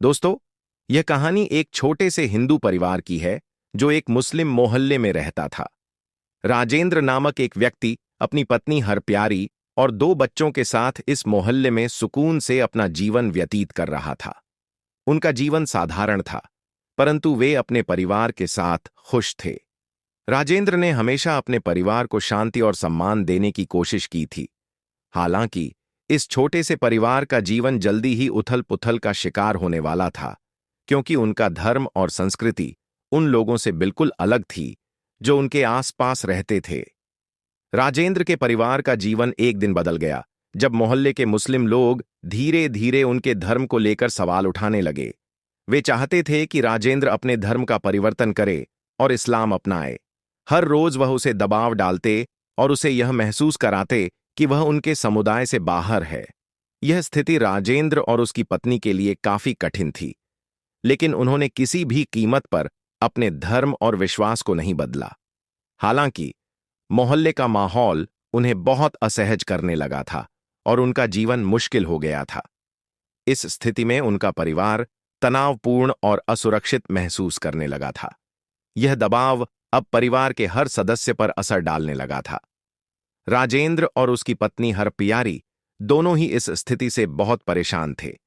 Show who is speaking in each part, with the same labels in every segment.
Speaker 1: दोस्तों, यह कहानी एक छोटे से हिंदू परिवार की है जो एक मुस्लिम मोहल्ले में रहता था। राजेंद्र नामक एक व्यक्ति अपनी पत्नी हरप्यारी और दो बच्चों के साथ इस मोहल्ले में सुकून से अपना जीवन व्यतीत कर रहा था। उनका जीवन साधारण था, परंतु वे अपने परिवार के साथ खुश थे। राजेंद्र ने हमेशा अपने परिवार को शांति और सम्मान देने की कोशिश की थी। हालांकि इस छोटे से परिवार का जीवन जल्दी ही उथल-पुथल का शिकार होने वाला था, क्योंकि उनका धर्म और संस्कृति उन लोगों से बिल्कुल अलग थी जो उनके आसपास रहते थे। राजेंद्र के परिवार का जीवन एक दिन बदल गया जब मोहल्ले के मुस्लिम लोग धीरे धीरे उनके धर्म को लेकर सवाल उठाने लगे। वे चाहते थे कि राजेंद्र अपने धर्म का परिवर्तन करे और इस्लाम अपनाए। हर रोज वह उसे दबाव डालते और उसे यह महसूस कराते कि वह उनके समुदाय से बाहर है। यह स्थिति राजेंद्र और उसकी पत्नी के लिए काफी कठिन थी, लेकिन उन्होंने किसी भी कीमत पर अपने धर्म और विश्वास को नहीं बदला। हालांकि मोहल्ले का माहौल उन्हें बहुत असहज करने लगा था और उनका जीवन मुश्किल हो गया था। इस स्थिति में उनका परिवार तनावपूर्ण और असुरक्षित महसूस करने लगा था। यह दबाव अब परिवार के हर सदस्य पर असर डालने लगा था। राजेंद्र और उसकी पत्नी हरप्यारी दोनों ही इस स्थिति से बहुत परेशान थे।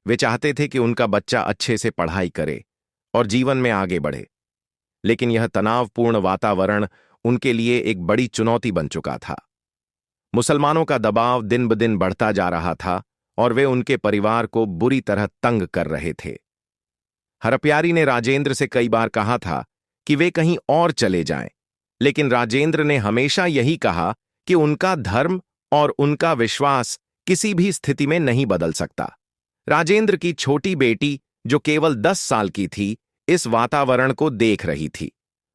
Speaker 1: वे चाहते थे कि उनका बच्चा अच्छे से पढ़ाई करे और जीवन में आगे बढ़े, लेकिन यह तनावपूर्ण वातावरण उनके लिए एक बड़ी चुनौती बन चुका था। मुसलमानों का दबाव दिन ब दिन बढ़ता जा रहा था और वे उनके परिवार को बुरी तरह तंग कर रहे थे। हरप्यारी ने राजेंद्र से कई बार कहा था कि वे कहीं और चले जाएं, लेकिन राजेंद्र ने हमेशा यही कहा कि उनका धर्म और उनका विश्वास किसी भी स्थिति में नहीं बदल सकता। राजेंद्र की छोटी बेटी, जो केवल 10 साल की थी, इस वातावरण को देख रही थी।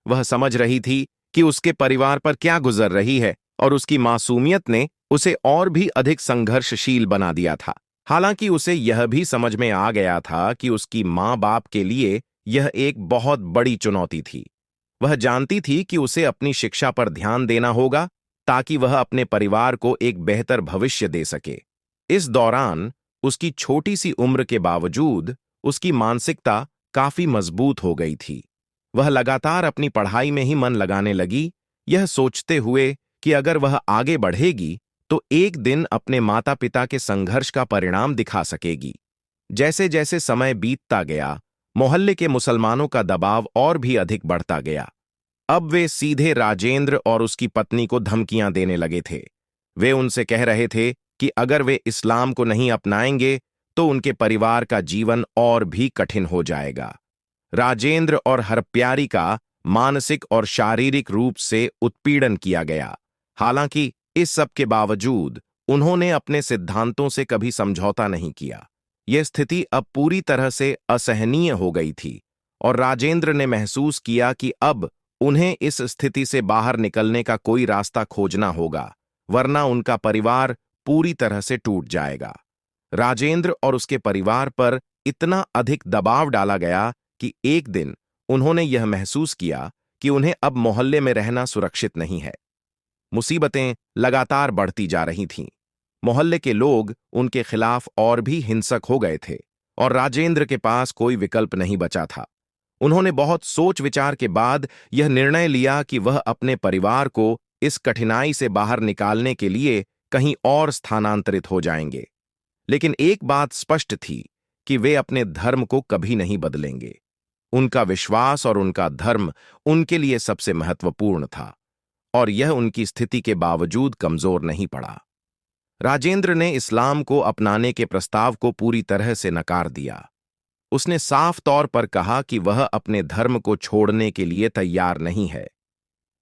Speaker 1: वह समझ रही थी कि उसके परिवार पर क्या गुजर रही है और उसकी मासूमियत ने उसे और भी अधिक संघर्षशील बना दिया था। हालांकि उसे यह भी समझ में आ गया था कि उसकी माँ-बाप के लिए यह एक बहुत बड़ी चुनौती थी। वह जानती थी कि उसे अपनी शिक्षा पर ध्यान देना होगा ताकि वह अपने परिवार को एक बेहतर भविष्य दे सके। इस दौरान उसकी छोटी सी उम्र के बावजूद उसकी मानसिकता काफी मजबूत हो गई थी। वह लगातार अपनी पढ़ाई में ही मन लगाने लगी, यह सोचते हुए कि अगर वह आगे बढ़ेगी तो एक दिन अपने माता-पिता के संघर्ष का परिणाम दिखा सकेगी। जैसे जैसे समय बीतता गया, मोहल्ले के मुसलमानों का दबाव और भी अधिक बढ़ता गया। अब वे सीधे राजेंद्र और उसकी पत्नी को धमकियां देने लगे थे। वे उनसे कह रहे थे कि अगर वे इस्लाम को नहीं अपनाएंगे तो उनके परिवार का जीवन और भी कठिन हो जाएगा। राजेंद्र और हरप्यारी का मानसिक और शारीरिक रूप से उत्पीड़न किया गया। हालांकि इस सब के बावजूद उन्होंने अपने सिद्धांतों से कभी समझौता नहीं किया। यह स्थिति अब पूरी तरह से असहनीय हो गई थी और राजेंद्र ने महसूस किया कि अब उन्हें इस स्थिति से बाहर निकलने का कोई रास्ता खोजना होगा, वरना उनका परिवार पूरी तरह से टूट जाएगा। राजेंद्र और उसके परिवार पर इतना अधिक दबाव डाला गया कि एक दिन उन्होंने यह महसूस किया कि उन्हें अब मोहल्ले में रहना सुरक्षित नहीं है। मुसीबतें लगातार बढ़ती जा रही थीं। मोहल्ले के लोग उनके खिलाफ और भी हिंसक हो गए थे और राजेंद्र के पास कोई विकल्प नहीं बचा था। उन्होंने बहुत सोच विचार के बाद यह निर्णय लिया कि वह अपने परिवार को इस कठिनाई से बाहर निकालने के लिए कहीं और स्थानांतरित हो जाएंगे। लेकिन एक बात स्पष्ट थी कि वे अपने धर्म को कभी नहीं बदलेंगे। उनका विश्वास और उनका धर्म उनके लिए सबसे महत्वपूर्ण था और यह उनकी स्थिति के बावजूद कमजोर नहीं पड़ा। राजेंद्र ने इस्लाम को अपनाने के प्रस्ताव को पूरी तरह से नकार दिया। उसने साफ तौर पर कहा कि वह अपने धर्म को छोड़ने के लिए तैयार नहीं है।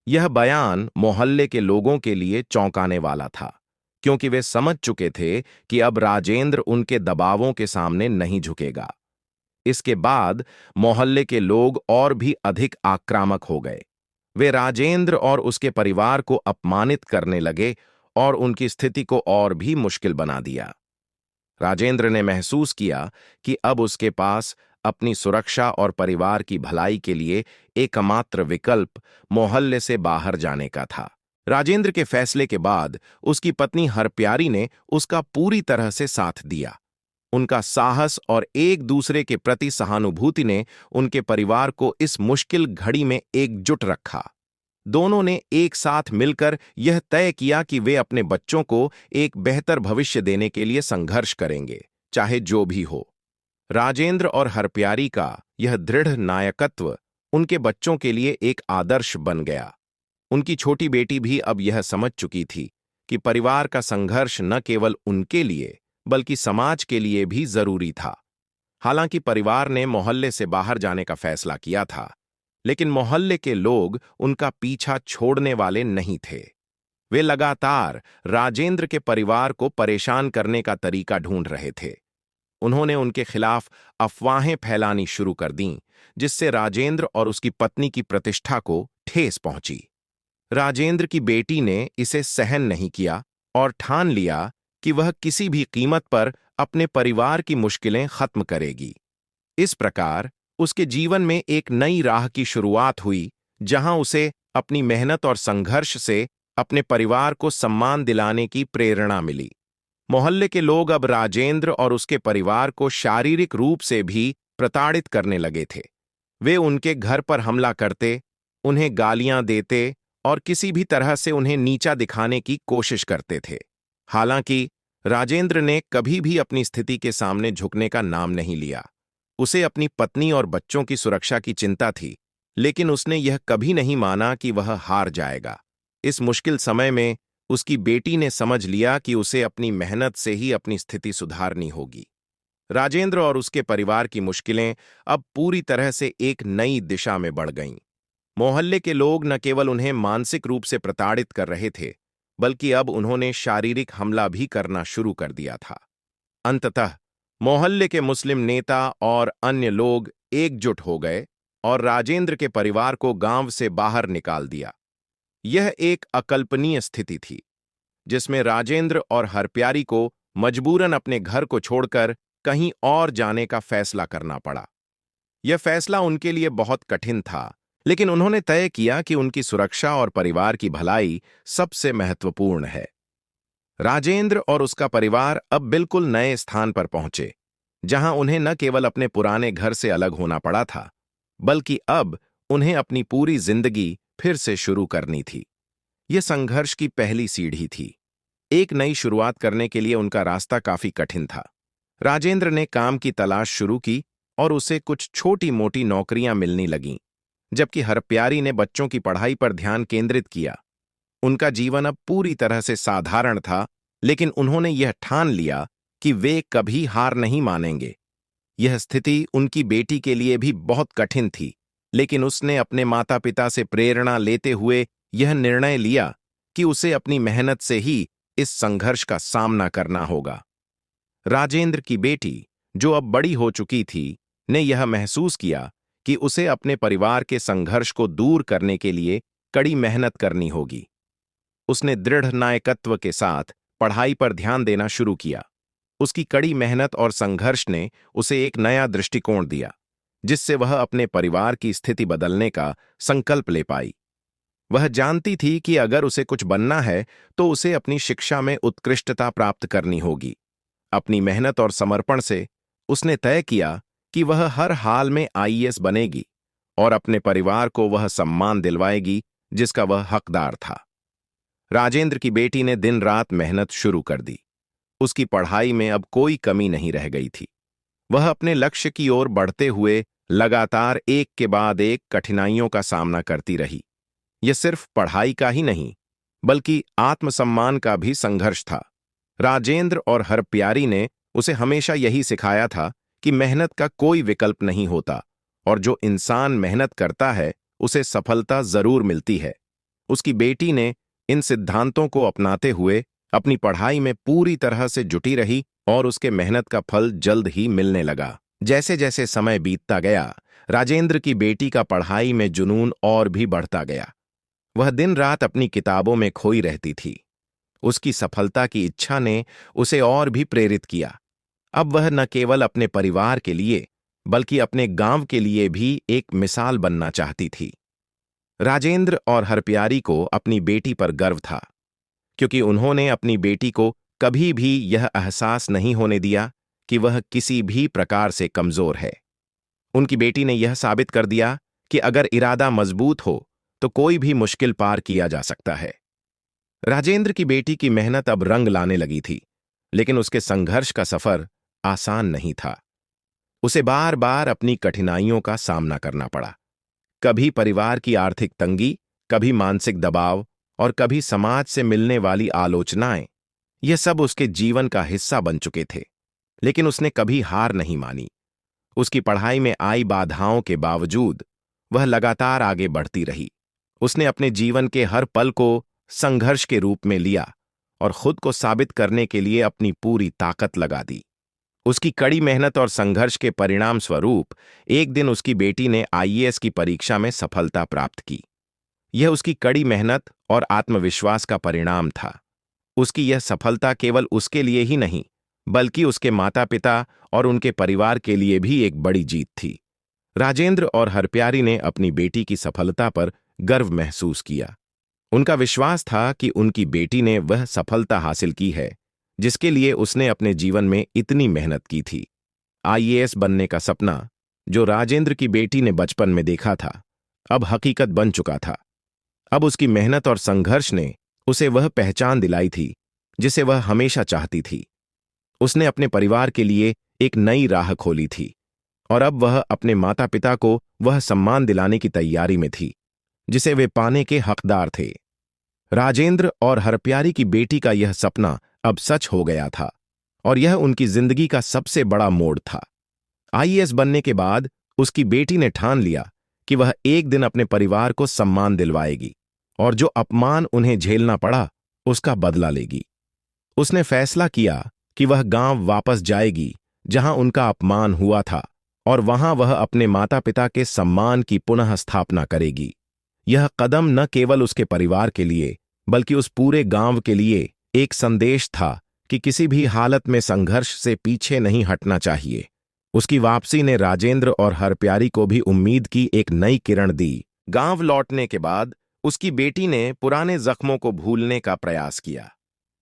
Speaker 1: यह बयान मोहल्ले के लोगों के लिए चौंकाने वाला था, क्योंकि वे समझ चुके थे कि अब राजेंद्र उनके दबावों के सामने नहीं झुकेगा। इसके बाद मोहल्ले के लोग और भी अधिक आक्रामक हो गए। वे राजेंद्र और उसके परिवार को अपमानित करने लगे और उनकी स्थिति को और भी मुश्किल बना दिया। राजेंद्र ने महसूस किया कि अब उसके पास अपनी सुरक्षा और परिवार की भलाई के लिए एकमात्र विकल्प मोहल्ले से बाहर जाने का था। राजेंद्र के फैसले के बाद उसकी पत्नी हरप्यारी ने उसका पूरी तरह से साथ दिया। उनका साहस और एक दूसरे के प्रति सहानुभूति ने उनके परिवार को इस मुश्किल घड़ी में एकजुट रखा। दोनों ने एक साथ मिलकर यह तय किया कि वे अपने बच्चों को एक बेहतर भविष्य देने के लिए संघर्ष करेंगे, चाहे जो भी हो। राजेंद्र और हरप्यारी का यह दृढ़ नायकत्व उनके बच्चों के लिए एक आदर्श बन गया। उनकी छोटी बेटी भी अब यह समझ चुकी थी कि परिवार का संघर्ष न केवल उनके लिए बल्कि समाज के लिए भी जरूरी था। हालांकि परिवार ने मोहल्ले से बाहर जाने का फैसला किया था, लेकिन मोहल्ले के लोग उनका पीछा छोड़ने वाले नहीं थे। वे लगातार राजेंद्र के परिवार को परेशान करने का तरीका ढूंढ रहे थे। उन्होंने उनके खिलाफ अफवाहें फैलानी शुरू कर दीं, जिससे राजेंद्र और उसकी पत्नी की प्रतिष्ठा को ठेस पहुंची। राजेंद्र की बेटी ने इसे सहन नहीं किया और ठान लिया कि वह किसी भी कीमत पर अपने परिवार की मुश्किलें खत्म करेगी। इस प्रकार उसके जीवन में एक नई राह की शुरुआत हुई, जहां उसे अपनी मेहनत और संघर्ष से अपने परिवार को सम्मान दिलाने की प्रेरणा मिली। मोहल्ले के लोग अब राजेंद्र और उसके परिवार को शारीरिक रूप से भी प्रताड़ित करने लगे थे। वे उनके घर पर हमला करते, उन्हें गालियां देते और किसी भी तरह से उन्हें नीचा दिखाने की कोशिश करते थे। हालांकि राजेंद्र ने कभी भी अपनी स्थिति के सामने झुकने का नाम नहीं लिया। उसे अपनी पत्नी और बच्चों की सुरक्षा की चिंता थी, लेकिन उसने यह कभी नहीं माना कि वह हार जाएगा। इस मुश्किल समय में उसकी बेटी ने समझ लिया कि उसे अपनी मेहनत से ही अपनी स्थिति सुधारनी होगी। राजेंद्र और उसके परिवार की मुश्किलें अब पूरी तरह से एक नई दिशा में बढ़ गईं। मोहल्ले के लोग न केवल उन्हें मानसिक रूप से प्रताड़ित कर रहे थे, बल्कि अब उन्होंने शारीरिक हमला भी करना शुरू कर दिया था। अंततः मोहल्ले के मुस्लिम नेता और अन्य लोग एकजुट हो गए और राजेंद्र के परिवार को गांव से बाहर निकाल दिया। यह एक अकल्पनीय स्थिति थी, जिसमें राजेंद्र और हरप्यारी को मजबूरन अपने घर को छोड़कर कहीं और जाने का फैसला करना पड़ा। यह फैसला उनके लिए बहुत कठिन था, लेकिन उन्होंने तय किया कि उनकी सुरक्षा और परिवार की भलाई सबसे महत्वपूर्ण है। राजेंद्र और उसका परिवार अब बिल्कुल नए स्थान पर पहुंचे, जहां उन्हें न केवल अपने पुराने घर से अलग होना पड़ा था, बल्कि अब उन्हें अपनी पूरी जिंदगी फिर से शुरू करनी थी। यह संघर्ष की पहली सीढ़ी थी। एक नई शुरुआत करने के लिए उनका रास्ता काफी कठिन था। राजेंद्र ने काम की तलाश शुरू की और उसे कुछ छोटी-मोटी नौकरियां मिलने लगीं, जबकि हरप्यारी ने बच्चों की पढ़ाई पर ध्यान केंद्रित किया। उनका जीवन अब पूरी तरह से साधारण था, लेकिन उन्होंने यह ठान लिया कि वे कभी हार नहीं मानेंगे। यह स्थिति उनकी बेटी के लिए भी बहुत कठिन थी, लेकिन उसने अपने माता-पिता से प्रेरणा लेते हुए यह निर्णय लिया कि उसे अपनी मेहनत से ही इस संघर्ष का सामना करना होगा। राजेंद्र की बेटी, जो अब बड़ी हो चुकी थी, ने यह महसूस किया कि उसे अपने परिवार के संघर्ष को दूर करने के लिए कड़ी मेहनत करनी होगी। उसने दृढ़ नायकत्व के साथ पढ़ाई पर ध्यान देना शुरू किया। उसकी कड़ी मेहनत और संघर्ष ने उसे एक नया दृष्टिकोण दिया, जिससे वह अपने परिवार की स्थिति बदलने का संकल्प ले पाई। वह जानती थी कि अगर उसे कुछ बनना है तो उसे अपनी शिक्षा में उत्कृष्टता प्राप्त करनी होगी। अपनी मेहनत और समर्पण से उसने तय किया कि वह हर हाल में आईएएस बनेगी और अपने परिवार को वह सम्मान दिलवाएगी जिसका वह हकदार था। राजेंद्र की बेटी ने दिन रात मेहनत शुरू कर दी। उसकी पढ़ाई में अब कोई कमी नहीं रह गई थी। वह अपने लक्ष्य की ओर बढ़ते हुए लगातार एक के बाद एक कठिनाइयों का सामना करती रही। यह सिर्फ पढ़ाई का ही नहीं, बल्कि आत्मसम्मान का भी संघर्ष था। राजेंद्र और हरप्यारी ने उसे हमेशा यही सिखाया था कि मेहनत का कोई विकल्प नहीं होता और जो इंसान मेहनत करता है उसे सफलता जरूर मिलती है। उसकी बेटी ने इन सिद्धांतों को अपनाते हुए अपनी पढ़ाई में पूरी तरह से जुटी रही और उसके मेहनत का फल जल्द ही मिलने लगा। जैसे जैसे समय बीतता गया, राजेंद्र की बेटी का पढ़ाई में जुनून और भी बढ़ता गया। वह दिन रात अपनी किताबों में खोई रहती थी। उसकी सफलता की इच्छा ने उसे और भी प्रेरित किया। अब वह न केवल अपने परिवार के लिए, बल्कि अपने गांव के लिए भी एक मिसाल बनना चाहती थी। राजेंद्र और हरप्यारी को अपनी बेटी पर गर्व था, क्योंकि उन्होंने अपनी बेटी को कभी भी यह एहसास नहीं होने दिया कि वह किसी भी प्रकार से कमजोर है। उनकी बेटी ने यह साबित कर दिया कि अगर इरादा मजबूत हो तो कोई भी मुश्किल पार किया जा सकता है। राजेंद्र की बेटी की मेहनत अब रंग लाने लगी थी, लेकिन उसके संघर्ष का सफर आसान नहीं था। उसे बार बार अपनी कठिनाइयों का सामना करना पड़ा। कभी परिवार की आर्थिक तंगी, कभी मानसिक दबाव और कभी समाज से मिलने वाली आलोचनाएं। यह सब उसके जीवन का हिस्सा बन चुके थे, लेकिन उसने कभी हार नहीं मानी। उसकी पढ़ाई में आई बाधाओं के बावजूद वह लगातार आगे बढ़ती रही। उसने अपने जीवन के हर पल को संघर्ष के रूप में लिया और खुद को साबित करने के लिए अपनी पूरी ताकत लगा दी। उसकी कड़ी मेहनत और संघर्ष के परिणाम स्वरूप एक दिन उसकी बेटी ने आईएएस की परीक्षा में सफलता प्राप्त की। यह उसकी कड़ी मेहनत और आत्मविश्वास का परिणाम था। उसकी यह सफलता केवल उसके लिए ही नहीं, बल्कि उसके माता-पिता और उनके परिवार के लिए भी एक बड़ी जीत थी। राजेंद्र और हरप्यारी ने अपनी बेटी की सफलता पर गर्व महसूस किया। उनका विश्वास था कि उनकी बेटी ने वह सफलता हासिल की है जिसके लिए उसने अपने जीवन में इतनी मेहनत की थी। आईएएस बनने का सपना, जो राजेंद्र की बेटी ने बचपन में देखा था, अब हकीकत बन चुका था। अब उसकी मेहनत और संघर्ष ने उसे वह पहचान दिलाई थी जिसे वह हमेशा चाहती थी। उसने अपने परिवार के लिए एक नई राह खोली थी और अब वह अपने माता पिता को वह सम्मान दिलाने की तैयारी में थी जिसे वे पाने के हकदार थे। राजेंद्र और हरप्यारी की बेटी का यह सपना अब सच हो गया था और यह उनकी जिंदगी का सबसे बड़ा मोड़ था। आईएएस बनने के बाद उसकी बेटी ने ठान लिया कि वह एक दिन अपने परिवार को सम्मान दिलवाएगी और जो अपमान उन्हें झेलना पड़ा उसका बदला लेगी। उसने फैसला किया कि वह गांव वापस जाएगी जहां उनका अपमान हुआ था और वहां वह अपने माता पिता के सम्मान की पुनः स्थापना करेगी। यह कदम न केवल उसके परिवार के लिए बल्कि उस पूरे गांव के लिए एक संदेश था कि किसी भी हालत में संघर्ष से पीछे नहीं हटना चाहिए। उसकी वापसी ने राजेंद्र और हरप्यारी को भी उम्मीद की एक नई किरण दी। गांव लौटने के बाद उसकी बेटी ने पुराने जख्मों को भूलने का प्रयास किया।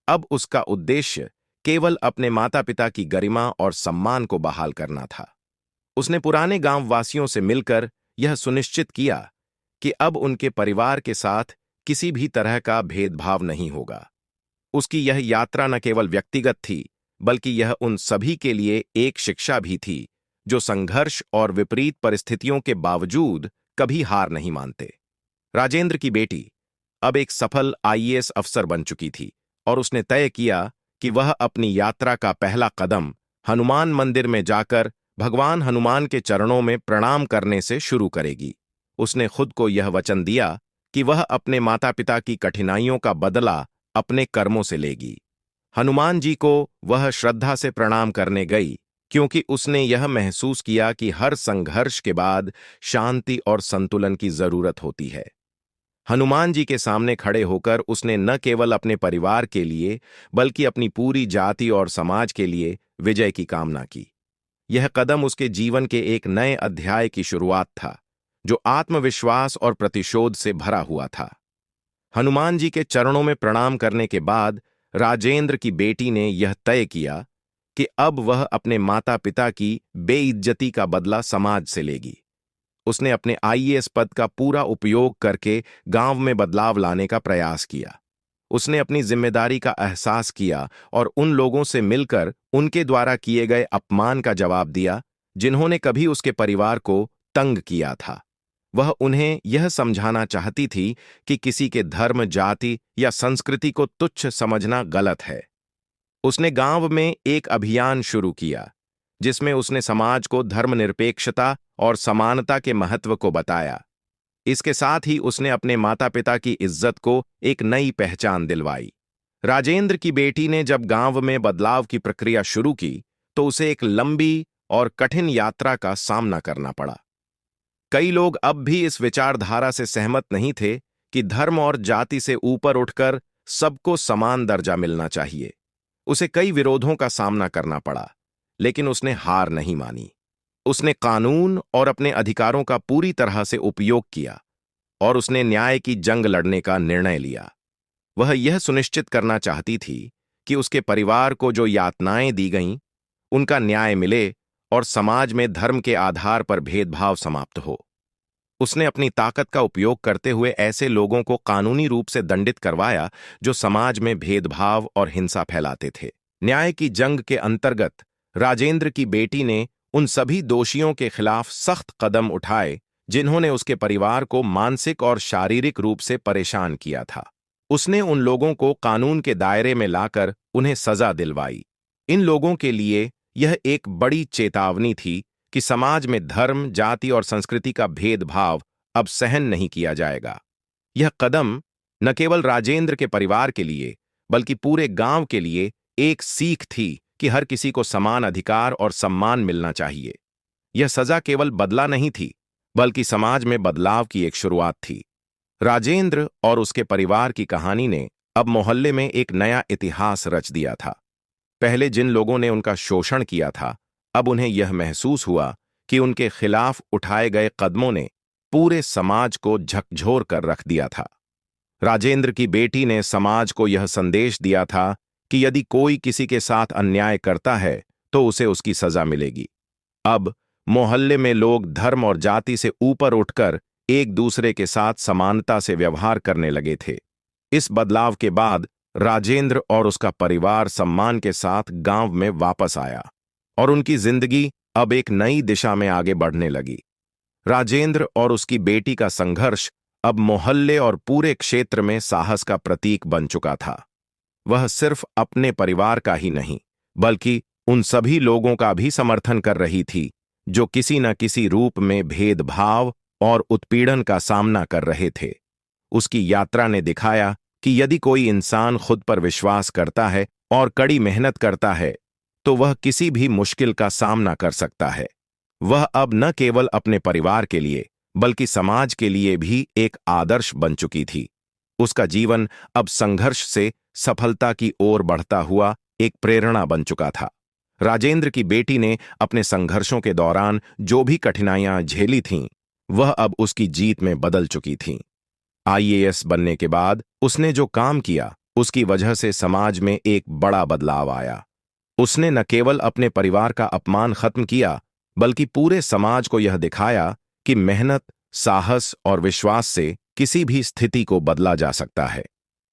Speaker 1: अब उसका उद्देश्य केवल अपने माता पिता की गरिमा और सम्मान को बहाल करना था। उसने पुराने गांववासियों से मिलकर यह सुनिश्चित किया कि अब उनके परिवार के साथ किसी भी तरह का भेदभाव नहीं होगा। उसकी यह यात्रा न केवल व्यक्तिगत थी, बल्कि यह उन सभी के लिए एक शिक्षा भी थी जो संघर्ष और विपरीत परिस्थितियों के बावजूद कभी हार नहीं मानते। राजेंद्र की बेटी अब एक सफल आईएएस अफसर बन चुकी थी और उसने तय किया कि वह अपनी यात्रा का पहला कदम हनुमान मंदिर में जाकर भगवान हनुमान के चरणों में प्रणाम करने से शुरू करेगी। उसने खुद को यह वचन दिया कि वह अपने माता पिता की कठिनाइयों का बदला अपने कर्मों से लेगी। हनुमान जी को वह श्रद्धा से प्रणाम करने गई क्योंकि उसने यह महसूस किया कि हर संघर्ष के बाद शांति और संतुलन की जरूरत होती है। हनुमान जी के सामने खड़े होकर उसने न केवल अपने परिवार के लिए बल्कि अपनी पूरी जाति और समाज के लिए विजय की कामना की। यह कदम उसके जीवन के एक नए अध्याय की शुरुआत था जो आत्मविश्वास और प्रतिशोध से भरा हुआ था। हनुमान जी के चरणों में प्रणाम करने के बाद राजेंद्र की बेटी ने यह तय किया कि अब वह अपने माता पिता की बेइज्जती का बदला समाज से लेगी। उसने अपने आईएएस पद का पूरा उपयोग करके गांव में बदलाव लाने का प्रयास किया। उसने अपनी जिम्मेदारी का एहसास किया और उन लोगों से मिलकर उनके द्वारा किए गए अपमान का जवाब दिया जिन्होंने कभी उसके परिवार को तंग किया था। वह उन्हें यह समझाना चाहती थी कि किसी के धर्म, जाति या संस्कृति को तुच्छ समझना गलत है। उसने गांव में एक अभियान शुरू किया जिसमें उसने समाज को धर्मनिरपेक्षता और समानता के महत्व को बताया। इसके साथ ही उसने अपने माता पिता की इज्जत को एक नई पहचान दिलवाई। राजेंद्र की बेटी ने जब गांव में बदलाव की प्रक्रिया शुरू की तो उसे एक लंबी और कठिन यात्रा का सामना करना पड़ा। कई लोग अब भी इस विचारधारा से सहमत नहीं थे कि धर्म और जाति से ऊपर उठकर सबको समान दर्जा मिलना चाहिए। उसे कई विरोधों का सामना करना पड़ा, लेकिन उसने हार नहीं मानी। उसने कानून और अपने अधिकारों का पूरी तरह से उपयोग किया और उसने न्याय की जंग लड़ने का निर्णय लिया। वह यह सुनिश्चित करना चाहती थी कि उसके परिवार को जो यातनाएं दी गईं, उनका न्याय मिले और समाज में धर्म के आधार पर भेदभाव समाप्त हो। उसने अपनी ताकत का उपयोग करते हुए ऐसे लोगों को कानूनी रूप से दंडित करवाया जो समाज में भेदभाव और हिंसा फैलाते थे। न्याय की जंग के अंतर्गत राजेंद्र की बेटी ने उन सभी दोषियों के खिलाफ सख्त कदम उठाए जिन्होंने उसके परिवार को मानसिक और शारीरिक रूप से परेशान किया था। उसने उन लोगों को कानून के दायरे में लाकर उन्हें सजा दिलवाई। इन लोगों के लिए यह एक बड़ी चेतावनी थी कि समाज में धर्म, जाति और संस्कृति का भेदभाव अब सहन नहीं किया जाएगा। यह कदम न केवल राजेंद्र के परिवार के लिए बल्कि पूरे गांव के लिए एक सीख थी कि हर किसी को समान अधिकार और सम्मान मिलना चाहिए। यह सजा केवल बदला नहीं थी बल्कि समाज में बदलाव की एक शुरुआत थी। राजेंद्र और उसके परिवार की कहानी ने अब मोहल्ले में एक नया इतिहास रच दिया था। पहले जिन लोगों ने उनका शोषण किया था, अब उन्हें यह महसूस हुआ कि उनके खिलाफ उठाए गए कदमों ने पूरे समाज को झकझोर कर रख दिया था। राजेंद्र की बेटी ने समाज को यह संदेश दिया था कि यदि कोई किसी के साथ अन्याय करता है तो उसे उसकी सजा मिलेगी। अब मोहल्ले में लोग धर्म और जाति से ऊपर उठकर एक दूसरे के साथ समानता से व्यवहार करने लगे थे। इस बदलाव के बाद राजेंद्र और उसका परिवार सम्मान के साथ गांव में वापस आया और उनकी जिंदगी अब एक नई दिशा में आगे बढ़ने लगी। राजेंद्र और उसकी बेटी का संघर्ष अब मोहल्ले और पूरे क्षेत्र में साहस का प्रतीक बन चुका था। वह सिर्फ अपने परिवार का ही नहीं बल्कि उन सभी लोगों का भी समर्थन कर रही थी जो किसी न किसी रूप में भेदभाव और उत्पीड़न का सामना कर रहे थे। उसकी यात्रा ने दिखाया कि यदि कोई इंसान खुद पर विश्वास करता है और कड़ी मेहनत करता है तो वह किसी भी मुश्किल का सामना कर सकता है। वह अब न केवल अपने परिवार के लिए बल्कि समाज के लिए भी एक आदर्श बन चुकी थी। उसका जीवन अब संघर्ष से सफलता की ओर बढ़ता हुआ एक प्रेरणा बन चुका था। राजेंद्र की बेटी ने अपने संघर्षों के दौरान जो भी कठिनाइयां झेली थीं, वह अब उसकी जीत में बदल चुकी थीं। आईएएस बनने के बाद उसने जो काम किया, उसकी वजह से समाज में एक बड़ा बदलाव आया। उसने न केवल अपने परिवार का अपमान खत्म किया, बल्कि पूरे समाज को यह दिखाया कि मेहनत, साहस और विश्वास से किसी भी स्थिति को बदला जा सकता है।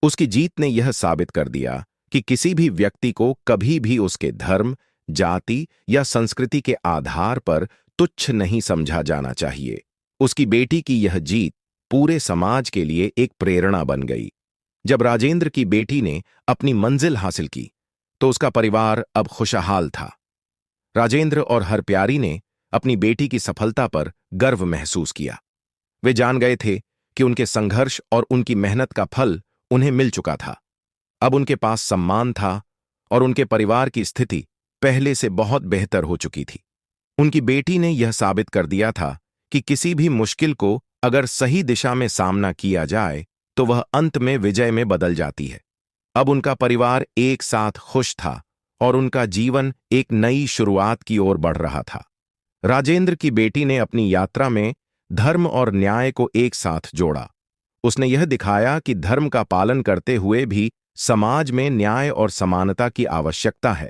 Speaker 1: उसकी जीत ने यह साबित कर दिया कि किसी भी व्यक्ति को कभी भी उसके धर्म, जाति या संस्कृति के आधार पर तुच्छ नहीं समझा जाना चाहिए। उसकी बेटी की यह जीत पूरे समाज के लिए एक प्रेरणा बन गई। जब राजेंद्र की बेटी ने अपनी मंजिल हासिल की तो उसका परिवार अब खुशहाल था। राजेंद्र और हरप्यारी ने अपनी बेटी की सफलता पर गर्व महसूस किया। वे जान गए थे कि उनके संघर्ष और उनकी मेहनत का फल उन्हें मिल चुका था। अब उनके पास सम्मान था और उनके परिवार की स्थिति पहले से बहुत बेहतर हो चुकी थी। उनकी बेटी ने यह साबित कर दिया था कि किसी भी मुश्किल को अगर सही दिशा में सामना किया जाए तो वह अंत में विजय में बदल जाती है। अब उनका परिवार एक साथ खुश था और उनका जीवन एक नई शुरुआत की ओर बढ़ रहा था। राजेंद्र की बेटी ने अपनी यात्रा में धर्म और न्याय को एक साथ जोड़ा। उसने यह दिखाया कि धर्म का पालन करते हुए भी समाज में न्याय और समानता की आवश्यकता है।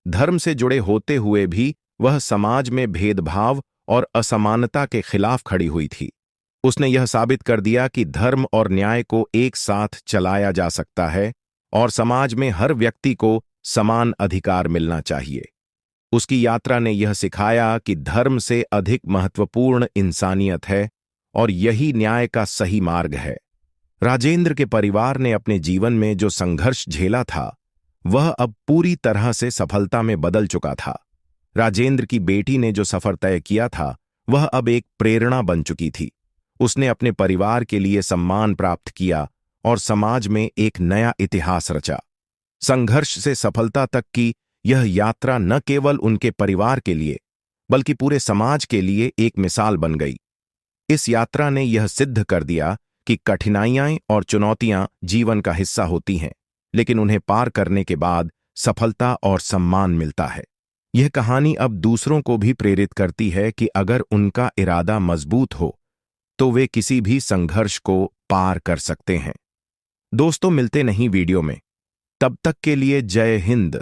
Speaker 1: धर्म से जुड़े होते हुए भी वह समाज में भेदभाव और असमानता के खिलाफ खड़ी हुई थी। उसने यह साबित कर दिया कि धर्म और न्याय को एक साथ चलाया जा सकता है और समाज में हर व्यक्ति को समान अधिकार मिलना चाहिए। उसकी यात्रा ने यह सिखाया कि धर्म से अधिक महत्वपूर्ण इंसानियत है और यही न्याय का सही मार्ग है। राजेंद्र के परिवार ने अपने जीवन में जो संघर्ष झेला था, वह अब पूरी तरह से सफलता में बदल चुका था। राजेंद्र की बेटी ने जो सफर तय किया था, वह अब एक प्रेरणा बन चुकी थी। उसने अपने परिवार के लिए सम्मान प्राप्त किया और समाज में एक नया इतिहास रचा। संघर्ष से सफलता तक की यह यात्रा न केवल उनके परिवार के लिए बल्कि पूरे समाज के लिए एक मिसाल बन गई। इस यात्रा ने यह सिद्ध कर दिया कि कठिनाइयां और चुनौतियां जीवन का हिस्सा होती हैं, लेकिन उन्हें पार करने के बाद सफलता और सम्मान मिलता है। यह कहानी अब दूसरों को भी प्रेरित करती है कि अगर उनका इरादा मजबूत हो तो वे किसी भी संघर्ष को पार कर सकते हैं। दोस्तों, मिलते नहीं वीडियो में। तब तक के लिए जय हिंद।